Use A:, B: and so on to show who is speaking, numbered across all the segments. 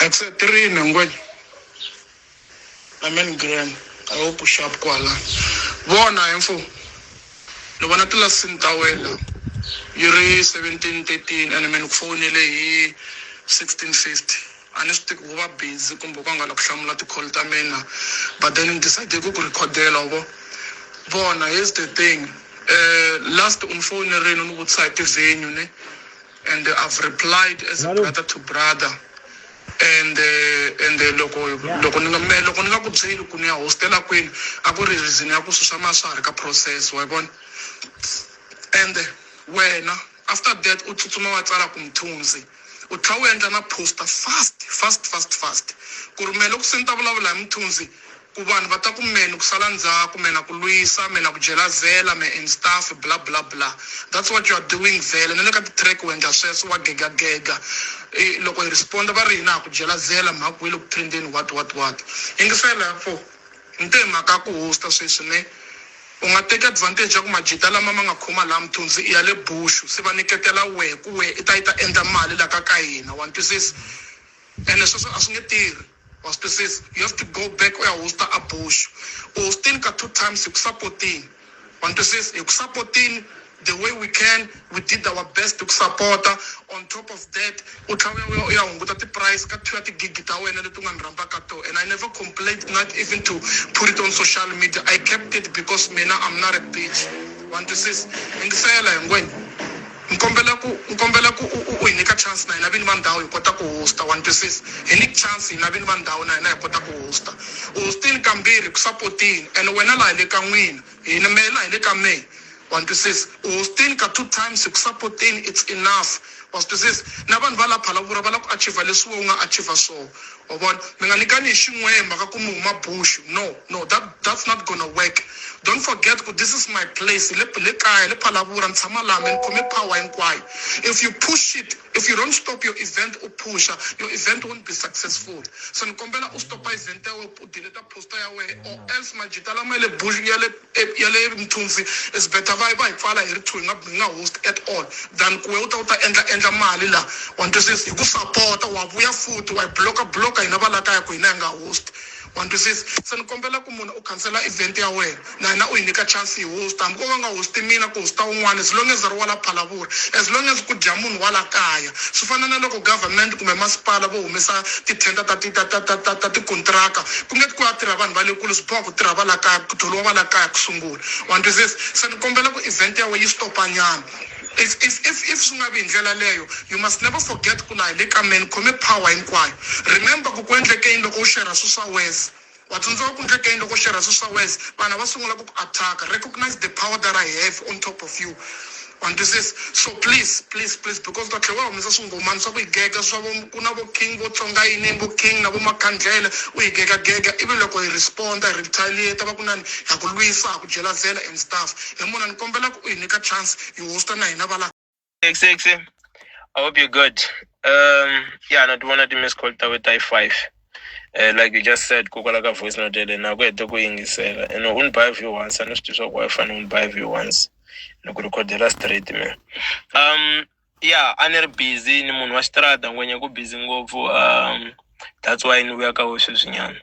A: Except 3 ngwe. Amen grand. I hope you sharp kwala. Bona info. Lo bana tla sintawela. Yuri 1713 and men kufonele hi 1650. Anestic kuba busy kumbe kwanga la kuhlamula ti call ta mina. But then decided ku recordela obo. Bona, here's the thing. Last phone reno no website venue ne, and I've replied as a brother to brother. And loko ni nga ku byeli ku ni ya hostela kwini a ku ri reason ya ku susa maswari ka process wa bona. And wena after that u tsutsuma wa tsala ku Mthunzi u tlha u endla na poster fast ku rumela ku senta vulavula hi Mthunzi ku vanhu va ta ku mena ku sala ndzhaku mena ku lwisa mena ku jelazela me and stuff blah blah blah. That's what you are doing vele nale ka ti track u endla sweswo wa gega loko hi responda va ri hina ku jelazela mhaku ile ku trendeni what ingisela fo nte mhaka ku hosta sweswi ne u nga take advantage ya ku majita lama ma nga khoma la Mthunzi ya le bush se va niketela ku i ta endla mali la ka hina want to say and sweswo a swi nge tirhi. Says you have to go back where hosta a bush. Hosting ka 2 times you supporting. Want to say you supporting the way we can. We did our best to support. On top of that, the price ka 20 gig and I never complained, not even to put it on social media. I kept it because I'm not a bitch. Want to say Nkombela ku uyinika chance na inabini mandawo yikota ku hosta want to say any chance inabini mandawo na yikota ku hosta hosting kambiri ku supporting and wena la ile ka n'wina hina me la ile ka me want to say hosting ka 2 times ku supporting it's enough was to say na vanhu va la phalavura va la ku achieve leswi u nga achieve so obona mi nga nikani xin'we mhaka ku mu bush no that's not gonna work. Don't forget this is my place le kaya le phalavura ntshama la me khome power hinkwayo. If you push it, if you don't stop your event or push your event won't be successful. So nikombela u stop event ya we u delete poster ya we or else majita lama le bush ya le Mthunzi is better vibe hi pfala hi ri two nga host at all than ku we uta endla mali la want to say hi ku support wa vuya futhi wa block hina va la kaya ku hina nga host. Want to say se nikombela ku munhu u cancela event ya wena na hina u yinika chance hi host hambi ko va nga hosti mina ku hosta un'wana as long as ri wala phalavura as long as ku dya munhu wala kaya swi fana na loko government kumbe masipala vo humesa titenda ta tikontraka ku nge ku ya tirha vanhu va le kule swi boha ku tirha va la kaya ku tholiwa va la kaya ku sungula. Want to say se nikombela ku event ya wena yi stopa nyana. If sungabi indlela leyo you must never forget ku la le ka men khome power hinkwayo. Remember ku endleke loko u share swa wes watsundzuka ku endleke loko u share swa wes vana va sungula ku attack. Recognize the power that I have on top of you. Want to say so please because the klewa umisa sungomani swa ku igega swa ku na vo king vo tsonga yini vo king na vo makhandlela u igega ivi loko hi respond hi retaliate va ku nani ya ku lwisa ku jelazela and stuff hi mona ni kombela ku yinika chance hi hosta na hina vala.
B: I hope you're good. Yeah, not one of the miss call with I5. Like you just said, Google like a voice note and now go to go in this and no one buy view once and just so wife and one buy view once. No go record the last straight man. Yeah, I'm busy in Moon Wastrada when you go busy go for that's why in work I was using yan.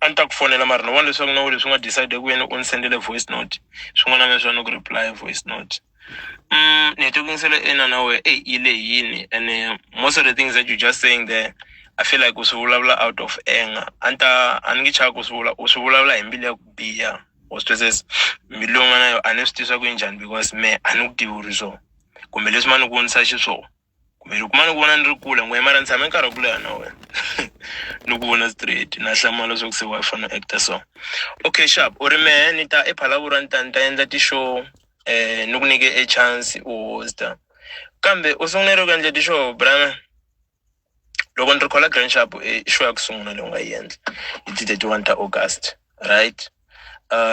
B: And talk phone la marna one song no one decide when on send a voice note. So one of no reply a voice note. Networking sell in and away and most of the things that you just saying there I feel like usubula out of anger. Anta angicha usubula imbili kubia. Was to says milonga na anesthesia kunjani because me anukudivuriso. Kumele simane kuonsashi so. Kumele kumane kuona ndirikula ngoyimara ntsame nkarokula nawe. Nukubona straight na hlamalo sokusewa fana actor so. Okay sharp. Orime nita ephalavura ntanta enda ti show nukunike a chance uhosta. Kambe usongero kanje ti show brana. Loko ndirikhola Grand Sharp show ya kusungula leyi nga yendla hi 31 August, right?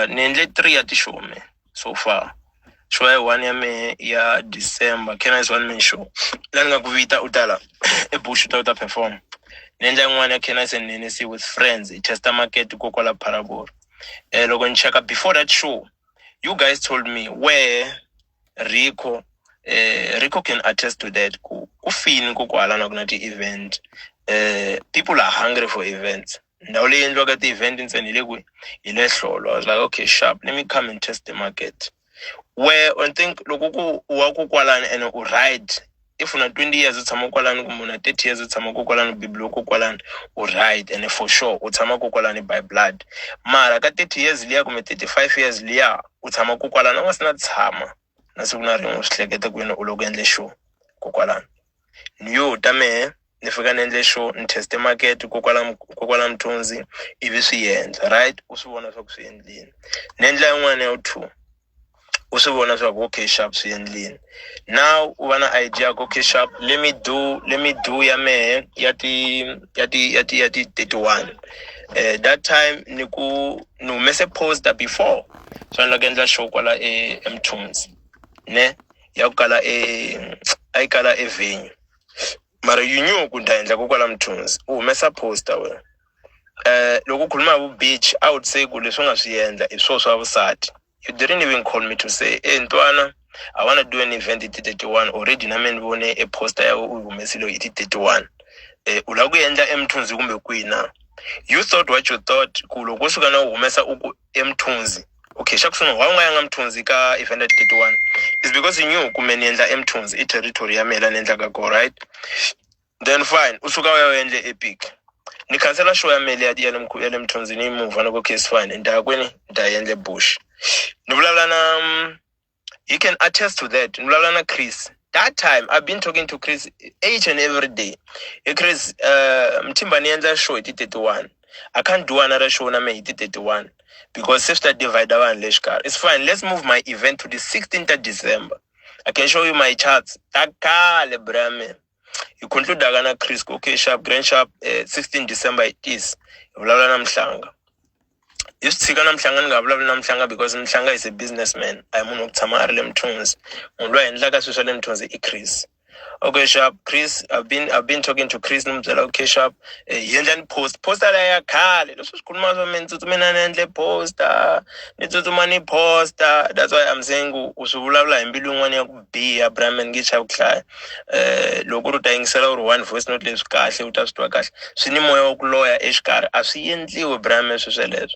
B: Niendle 3 ya ti-show me so far. Show ya 1 ya me ya December, Kena is one man show. La nga ku vita utala ebush uta perform. Niendla yin'wana ya Kena and Nenesi with friends, Chester Market kokwala Parabor. Loko ni check up before that show, you guys told me where Rico can attest to that. Kufini kokwala na kuna ti event people are hungry for events. Now leyi endliwaka ti-event ntsena hi le Hlolo. I was like, okay, sharp, let me come and test the market. Where I think loko ku wa ku kwalani and u ride, if una 20 years u tshama kwalani kumbe una 30 years u tshama ku kwalani bibilo ku kwalani u ride, and for sure u tshama ku kwalani by blood. Mara ka 30 years liya kumbe 35 years liya u tshama ku kwalani u nga si na tshama na siku na rin'we u swi hleketa ku yini u loko endle show ku kwalani. Niyo ta mehe ni fika ni endle show ni teste market ku kwala Mthunzi ivi swi endla right, u swi vona swa ku swi endlini. Ni endla yin'wana ya 2 u swi vona swa ku okay sharp swi endlini. Now u va na idea ku okay sharp, let me do ya mehe ya ti 31. That time ni humese poster before so ni loko endla show kwala eMthunzi ne ya ku kala a yi kala evenue, mara you knew ku ta endla ku kwala Mthunzi u humesa poster we. Loko khuluma hi beach, I would say ku leswi nga swi endla i swo swa vusati. You didn't even call me to say, hey Ntwana, I want to do an event at 31. Already na me vone a poster ya u humesile hi 31. U la ku endla eMthunzi kumbe kwina. You thought what you thought ku loko suka na humesa uku eMthunzi. Okay, shakusuna wa nga yanga Mthunzi ka event at 31. It's because you knew ku me ni endla eMthunzi I territory ya mela ni endla ka go, right? Then fine, usuka wa endle Epic. Ni cancela show ya mele ya le Mthunzi ni move na ku case fine. Nda kweni nda endle Bush. You can attest to that. Nulana Chris. That time I've been talking to Chris each and every day. Hey Chris, Mtimbanianza show it 31. I can't do another show na me 31 because sister divider one leshkar. It's fine. Let's move my event to the 16th of December. I can show you my charts. Takale brame. You conclude Dagana Chris. Okay, sharp, grand sharp. 16 December it is. Ulana Mhlanga. If Sigana Mhlanga ngabula Mhlanga because Mhlanga is a businessman. I'm on Tamarle Mthunzi. Unlwa endla ka social Mthunzi Chris. Okay, sharp. Chris, I've been talking to Chris Numzela. Okay, sharp. Yenjani poster la ya khale. Lo sikhuluma so mina nendle poster. Nitsuzumani poster. That's why I'm saying usuvulabula impilo yin'wana ya ku biha Brahman ngicha ukhaya. Loko ru ta yingisela uri one voice note leswi kahle u ta swi twa kahle. Swi ni moya wa ku loya exikarhi. A swi endliwi Brahman sweswo.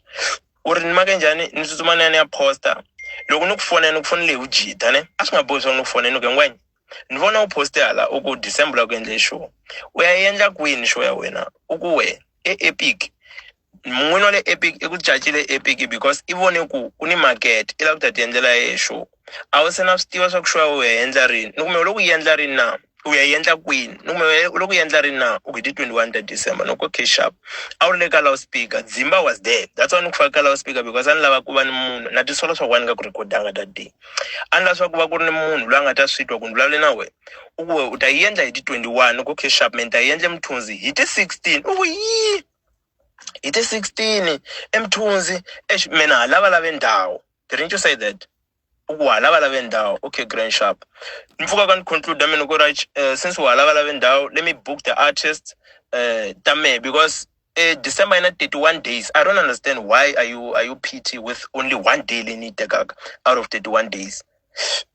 B: Uri ni maka njhani ni tsutsumana ya poster. Loko ni ku fonele u jita ne. A swi nga bohi swa ni ku fonela ku ngwenya. Ni vona u poste hala uku December la ku endle show. U ya endla kwini show ya wena? Uku we Epic. Mun'wini wa le Epic I ku judgile Epic because I vone ku kuni market I la ku ta ti endlela ye show. A wu se na swi tiva swa ku show ya endla rini. Ni kume loko yi endla rini na u ya endla kwini. Ni kume loko yi endla rini na u ku 21 ta December no ku okay sharp. A wu le ka loudspeaker. Zimba was there. That's why ni ku faka loudspeaker because ani lava ku va ni munhu na tisolo swa kwani ka ku recordanga that day. Unless wa ku va ku ri ni munhu loyi a nga ta switwa ku ndvulavule na wena uku u ta yi endla hi ti 21 ku okay sharp man ta yi endla Mthunzi hi ti 16 uku yi hi ti 16 eMthunzi mina lava ndhawu. Didn't you say that? Uku lava ndhawu. Okay, grand sharp. Mfuka kan conclude I mean go right since lava ndhawu, let me book the artist tame because December in 31 days. I don't understand why are you PT with only 1 day need out of 31 days.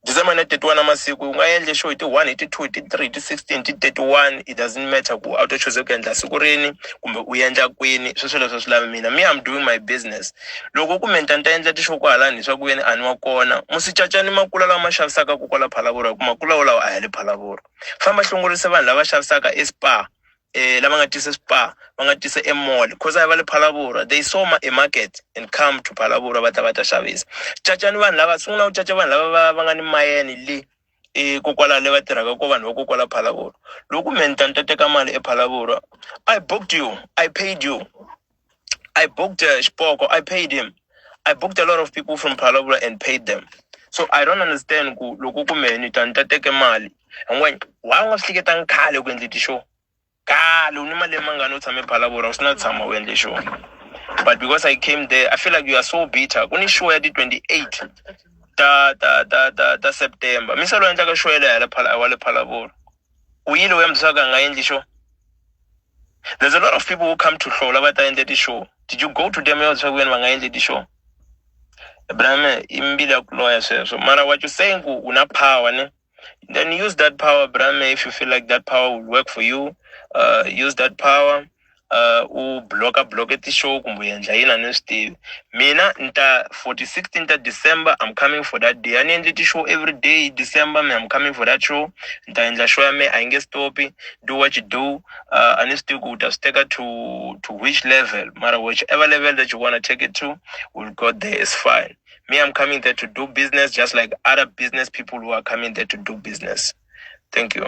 B: December na 31 amasiku nga endle show it 1 it 2 it 3 it 16 it 31. It doesn't matter ku auto choose ku endla siku rini kumbe u endla kwini sweswo leswo swi lava mina. Me I'm doing my business. Loko ku menta nta endla ti show kwalani swa ku yeni ani wa kona musicacani makula lama xavisaka ku kwala Phalaborwa ku makula wolawa a ya le Phalaborwa. Famba hlungurise vanhu lava xavisaka eSpa lava nga tisa spa va nga tisa mall because I va le Phalaborwa. They saw a market and come to Phalaborwa va ta xavisa. Cacani vanhu lava sungula ku caca vanhu lava va nga ni mayeni le kokwala le va tirhaka ko vanhu va kokwala Phalaborwa. Loko menta nta teka mali ePhalaborwa, I booked you, I paid you. I booked Spoko, I paid him. I booked a lot of people from Phalaborwa and paid them. So I don't understand ku loko ku meni ta teka mali and when wa nga swi hleketanga khale ku endle ti show kale uni mali mangani u tshame Phalaborwa swi na tshama u endle show. But because I came there I feel like you are so bitter. Kuni show ya di 28 ta September misalo endla ka show ya le Phalaborwa u yile we mzaka nga endli show. There's a lot of people who come to Hlola but endle the show. Did you go to them also when nga endle the show? Brame imbila kuloya sweswo mara what you saying ku una power ne then use that power Brame if you feel like that power will work for you. use that power block at the show kumbe yendla yini ani swi tivi mina 16th December I'm coming for that day ani endli show every day December I'm coming for that show nta endla show ya me I nge stopi do what you do ani swi tivi ku ta swi teka to which level mara whichever level that you want to take it to we'll go there is fine. Me, I'm coming there to do business just like other business people who are coming there to do business. Thank you.